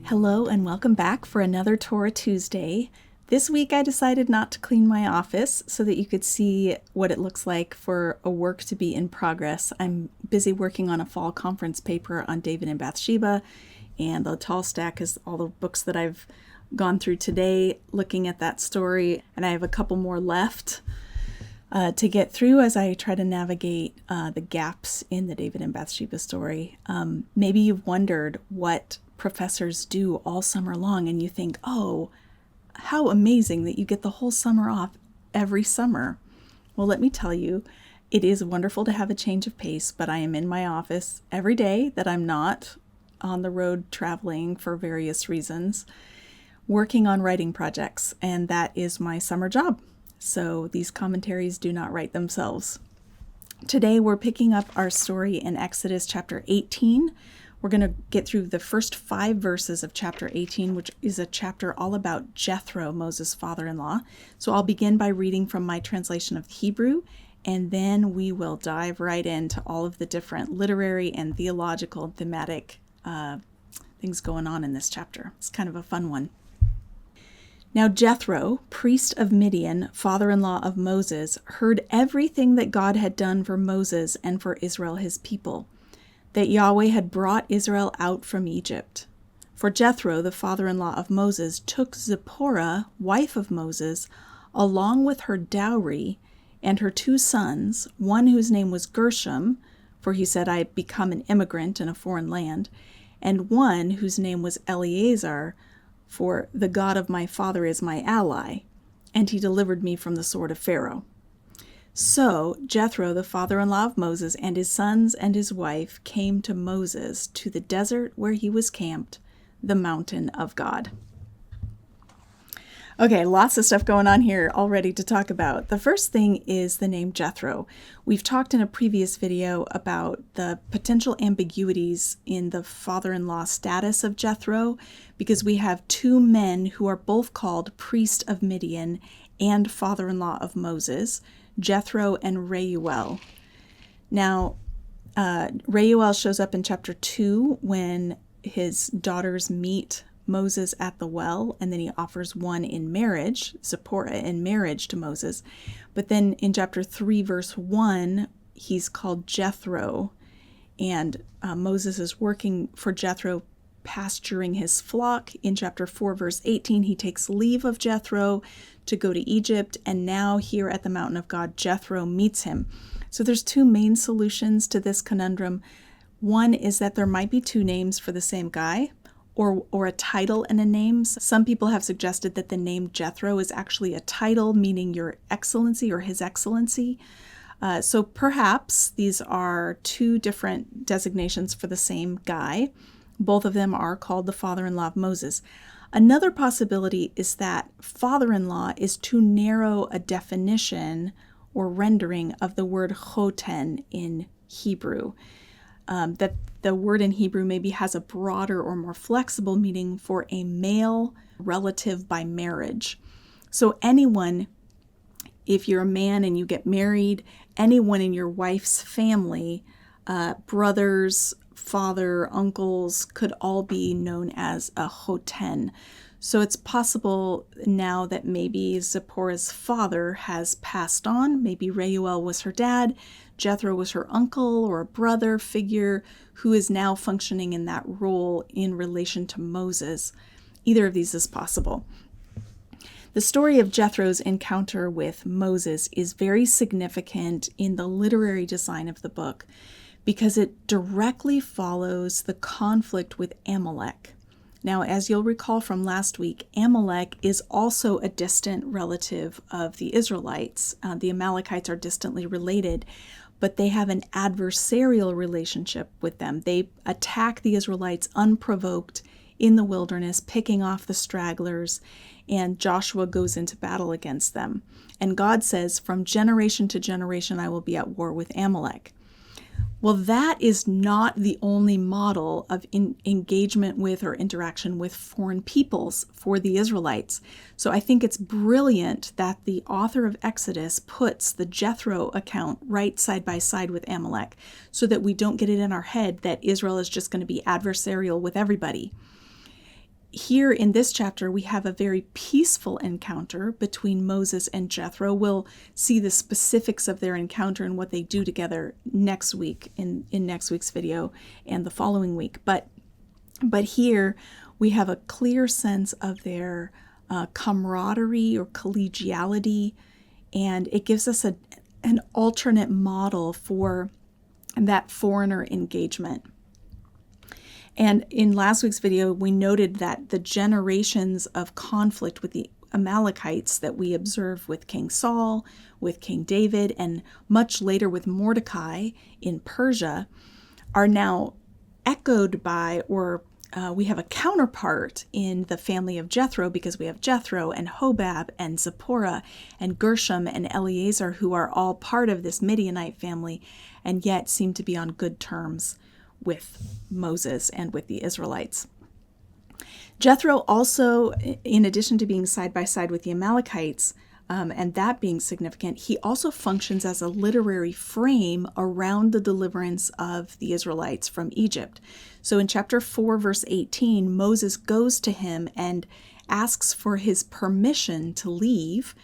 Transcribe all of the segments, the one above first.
Hello and welcome back for another Torah Tuesday. This week I decided not to clean my office so that you could see what it looks like for a work to be in progress. I'm busy working on a fall conference paper on David and Bathsheba, and the tall stack is all the books that I've gone through today looking at that story, and I have a couple more left to get through as I try to navigate the gaps in the David and Bathsheba story. Maybe you've wondered what professors do all summer long, and you think, oh, how amazing that you get the whole summer off every summer. Well, let me tell you, it is wonderful to have a change of pace, but I am in my office every day that I'm not on the road traveling for various reasons, working on writing projects, and that is my summer job. So these commentaries do not write themselves. Today we're picking up our story in Exodus chapter 18. We're going to get through the first 5 verses of chapter 18, which is a chapter all about Jethro, Moses' father-in-law. So I'll begin by reading from my translation of Hebrew, and then we will dive right into all of the different literary and theological and thematic things going on in this chapter. It's kind of a fun one. Now Jethro, priest of Midian, father-in-law of Moses, heard everything that God had done for Moses and for Israel his people, that Yahweh had brought Israel out from Egypt. For Jethro, the father-in-law of Moses, took Zipporah, wife of Moses, along with her dowry and her 2 sons, one whose name was Gershom, for he said, I had become an immigrant in a foreign land, and one whose name was Eleazar, for the God of my father is my ally, and he delivered me from the sword of Pharaoh. So Jethro, the father-in-law of Moses, and his sons and his wife came to Moses to the desert where he was camped, the mountain of God. Okay, lots of stuff going on here already to talk about. The first thing is the name Jethro. We've talked in a previous video about the potential ambiguities in the father-in-law status of Jethro, because we have 2 men who are both called priest of Midian and father-in-law of Moses, Jethro and Reuel. Now, Reuel shows up in chapter 2 when his daughters meet Moses at the well, and then he offers one in marriage, Zipporah in marriage to Moses. But then in chapter 3, verse 1, he's called Jethro, and Moses is working for Jethro, pasturing his flock. In chapter 4, verse 18, he takes leave of Jethro to go to Egypt, and now here at the mountain of God, Jethro meets him. So there's 2 main solutions to this conundrum. One is that there might be 2 names for the same guy, or a title and a name. Some people have suggested that the name Jethro is actually a title, meaning your excellency or his excellency. So perhaps these are 2 different designations for the same guy. Both of them are called the father-in-law of Moses. Another possibility is that father-in-law is too narrow a definition or rendering of the word choten in Hebrew. That the word in Hebrew maybe has a broader or more flexible meaning for a male relative by marriage. So anyone, if you're a man and you get married, anyone in your wife's family, brothers, father, uncles, could all be known as a choten. So it's possible now that maybe Zipporah's father has passed on. Maybe Reuel was her dad, Jethro was her uncle or a brother figure who is now functioning in that role in relation to Moses. Either of these is possible. The story of Jethro's encounter with Moses is very significant in the literary design of the book because it directly follows the conflict with Amalek. Now, as you'll recall from last week, Amalek is also a distant relative of the Israelites. The Amalekites are distantly related, but they have an adversarial relationship with them. They attack the Israelites unprovoked in the wilderness, picking off the stragglers, and Joshua goes into battle against them. And God says, from generation to generation, I will be at war with Amalek. Well, that is not the only model of engagement with or interaction with foreign peoples for the Israelites. So I think it's brilliant that the author of Exodus puts the Jethro account right side by side with Amalek, so that we don't get it in our head that Israel is just going to be adversarial with everybody. Here in this chapter, we have a very peaceful encounter between Moses and Jethro. We'll see the specifics of their encounter and what they do together next week in next week's video and the following week. But here we have a clear sense of their camaraderie or collegiality, and it gives us an alternate model for that foreigner engagement. And in last week's video, we noted that the generations of conflict with the Amalekites that we observe with King Saul, with King David, and much later with Mordecai in Persia are now echoed by, or we have a counterpart in the family of Jethro, because we have Jethro and Hobab and Zipporah and Gershom and Eleazar, who are all part of this Midianite family and yet seem to be on good terms with Moses and with the Israelites. Jethro also, in addition to being side by side with the Amalekites, and that being significant, he also functions as a literary frame around the deliverance of the Israelites from Egypt. So in chapter 4, verse 18, Moses goes to him and asks for his permission to leave.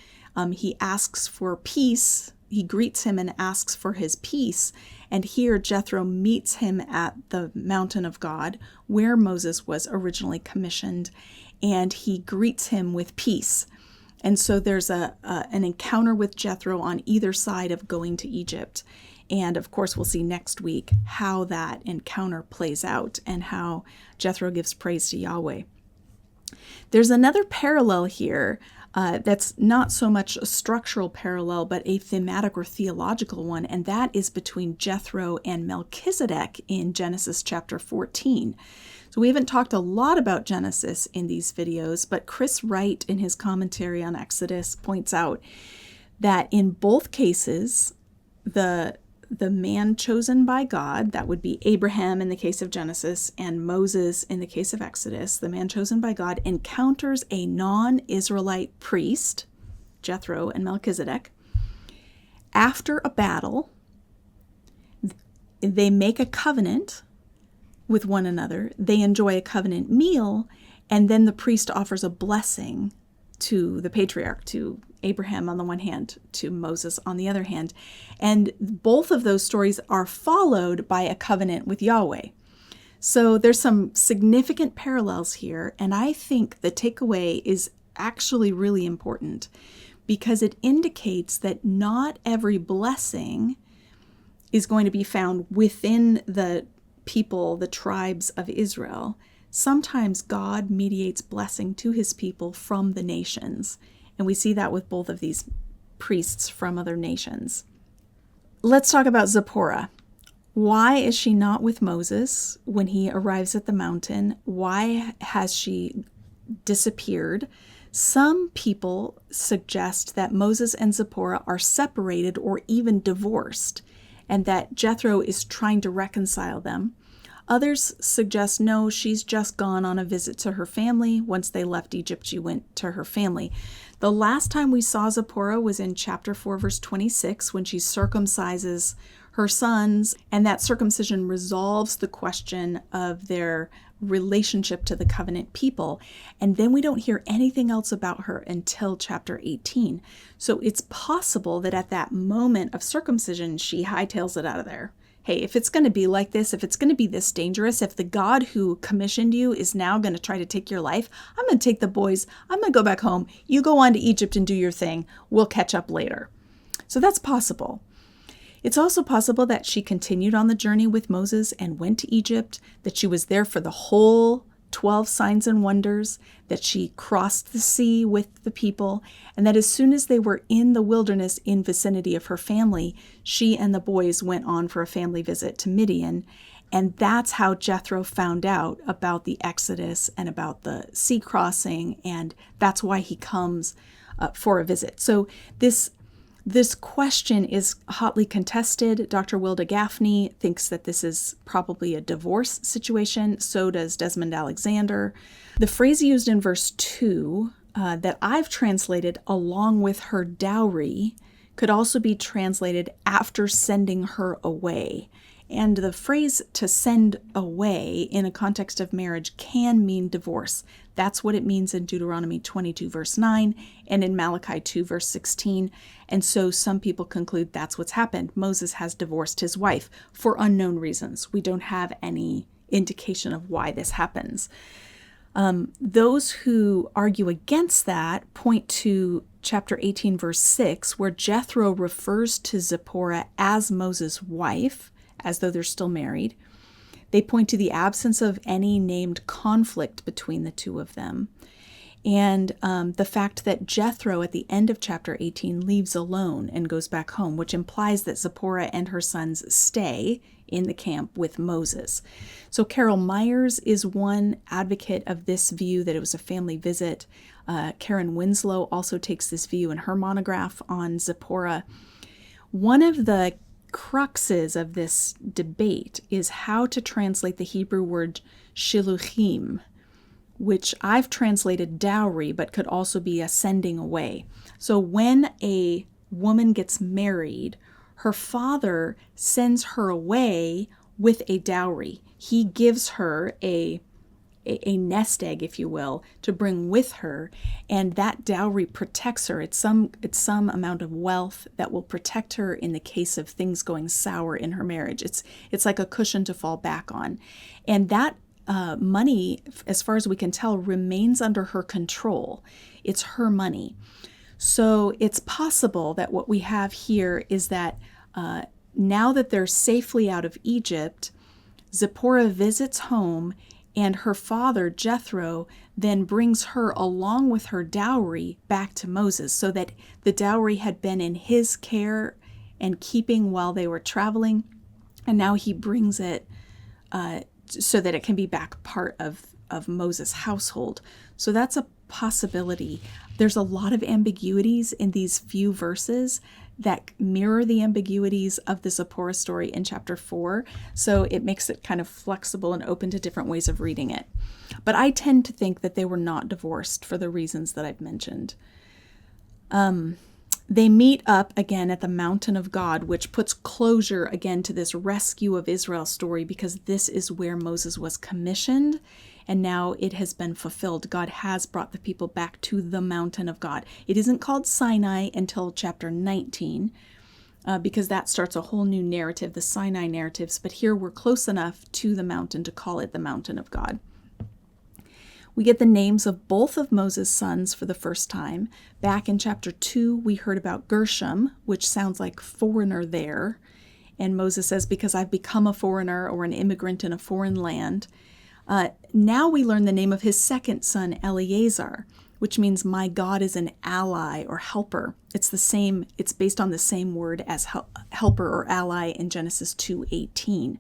He asks for peace. He greets him and asks for his peace. And here Jethro meets him at the mountain of God, where Moses was originally commissioned, and he greets him with peace. And so there's an encounter with Jethro on either side of going to Egypt. And of course, we'll see next week how that encounter plays out and how Jethro gives praise to Yahweh. There's another parallel here that's not so much a structural parallel, but a thematic or theological one, and that is between Jethro and Melchizedek in Genesis chapter 14. So we haven't talked a lot about Genesis in these videos, but Chris Wright in his commentary on Exodus points out that in both cases, the man chosen by God, that would be Abraham in the case of Genesis and Moses in the case of Exodus, the man chosen by God encounters a non-Israelite priest, Jethro and Melchizedek. After a battle, they make a covenant with one another. They enjoy a covenant meal, and then the priest offers a blessing to the patriarch, to Abraham on the one hand, to Moses on the other hand. And both of those stories are followed by a covenant with Yahweh. So there's some significant parallels here, and I think the takeaway is actually really important because it indicates that not every blessing is going to be found within the people, the tribes of Israel. Sometimes God mediates blessing to his people from the nations. And we see that with both of these priests from other nations. Let's talk about Zipporah. Why is she not with Moses when he arrives at the mountain? Why has she disappeared? Some people suggest that Moses and Zipporah are separated or even divorced, and that Jethro is trying to reconcile them. Others suggest no, she's just gone on a visit to her family. Once they left Egypt, she went to her family. The last time we saw Zipporah was in chapter 4, verse 26, when she circumcises her sons, and that circumcision resolves the question of their relationship to the covenant people. And then we don't hear anything else about her until chapter 18. So it's possible that at that moment of circumcision, she hightails it out of there. Hey, if it's going to be like this, if it's going to be this dangerous, if the God who commissioned you is now going to try to take your life, I'm going to take the boys, I'm going to go back home, you go on to Egypt and do your thing, we'll catch up later. So that's possible. It's also possible that she continued on the journey with Moses and went to Egypt, that she was there for the whole 12 signs and wonders, that she crossed the sea with the people, and that as soon as they were in the wilderness in vicinity of her family, she and the boys went on for a family visit to Midian. And that's how Jethro found out about the Exodus and about the sea crossing, and that's why he comes for a visit. So this This question is hotly contested. Dr. Wilda Gaffney thinks that this is probably a divorce situation. So does Desmond Alexander. The phrase used in verse 2 that I've translated along with her dowry could also be translated after sending her away. And the phrase to send away in a context of marriage can mean divorce. That's what it means in Deuteronomy 22 verse 9 and in Malachi 2 verse 16. And so some people conclude that's what's happened. Moses has divorced his wife for unknown reasons. We don't have any indication of why this happens. Those who argue against that point to chapter 18 verse 6, where Jethro refers to Zipporah as Moses' wife, as though they're still married. They point to the absence of any named conflict between the two of them. And the fact that Jethro at the end of chapter 18 leaves alone and goes back home, which implies that Zipporah and her sons stay in the camp with Moses. So Carol Myers is one advocate of this view, that it was a family visit. Karen Winslow also takes this view in her monograph on Zipporah. One of the cruxes of this debate is how to translate the Hebrew word shiluchim, which I've translated dowry, but could also be a sending away. So when a woman gets married, her father sends her away with a dowry. He gives her a nest egg, if you will, to bring with her, and that dowry protects her. It's some amount of wealth that will protect her in the case of things going sour in her marriage. It's like a cushion to fall back on, and that money, as far as we can tell, remains under her control. It's her money. So it's possible that what we have here is that now that they're safely out of Egypt, Zipporah visits home, and her father, Jethro, then brings her along with her dowry back to Moses, so that the dowry had been in his care and keeping while they were traveling, and now he brings it so that it can be back part of Moses' household. So that's a possibility. There's a lot of ambiguities in these few verses that mirror the ambiguities of the Zipporah story in chapter 4. So it makes it kind of flexible and open to different ways of reading it. But I tend to think that they were not divorced for the reasons that I've mentioned. They meet up again at the mountain of God, which puts closure again to this rescue of Israel story, because this is where Moses was commissioned, and now it has been fulfilled. God has brought the people back to the mountain of God. It isn't called Sinai until chapter 19, because that starts a whole new narrative, the Sinai narratives, but here we're close enough to the mountain to call it the mountain of God. We get the names of both of Moses' sons for the first time. Back in chapter 2, we heard about Gershom, which sounds like foreigner there. And Moses says, because I've become a foreigner or an immigrant in a foreign land. Now we learn the name of his second son, Eleazar, which means my God is an ally or helper. It's based on the same word as helper or ally in Genesis 2:18.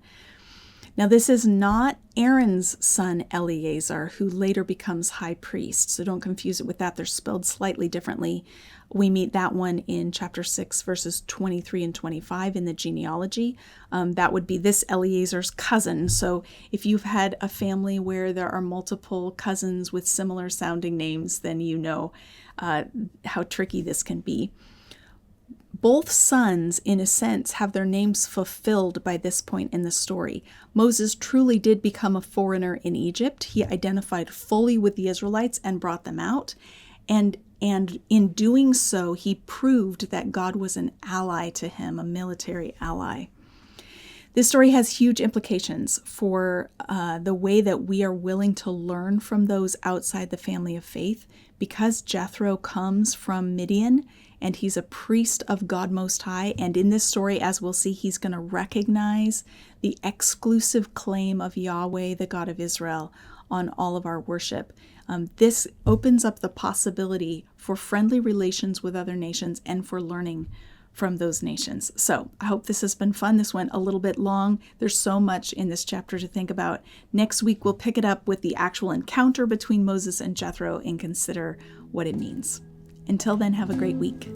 Now, this is not Aaron's son Eleazar, who later becomes high priest. So don't confuse it with that. They're spelled slightly differently. We meet that one in chapter 6, verses 23 and 25 in the genealogy. That would be this Eleazar's cousin. So if you've had a family where there are multiple cousins with similar sounding names, then you know how tricky this can be. Both sons, in a sense, have their names fulfilled by this point in the story. Moses truly did become a foreigner in Egypt. He identified fully with the Israelites and brought them out. And in doing so, he proved that God was an ally to him, a military ally. This story has huge implications for the way that we are willing to learn from those outside the family of faith. Because Jethro comes from Midian, and he's a priest of God Most High. And in this story, as we'll see, he's going to recognize the exclusive claim of Yahweh, the God of Israel, on all of our worship. This opens up the possibility for friendly relations with other nations and for learning from those nations. So I hope this has been fun. This went a little bit long. There's so much in this chapter to think about. Next week, we'll pick it up with the actual encounter between Moses and Jethro and consider what it means. Until then, have a great week.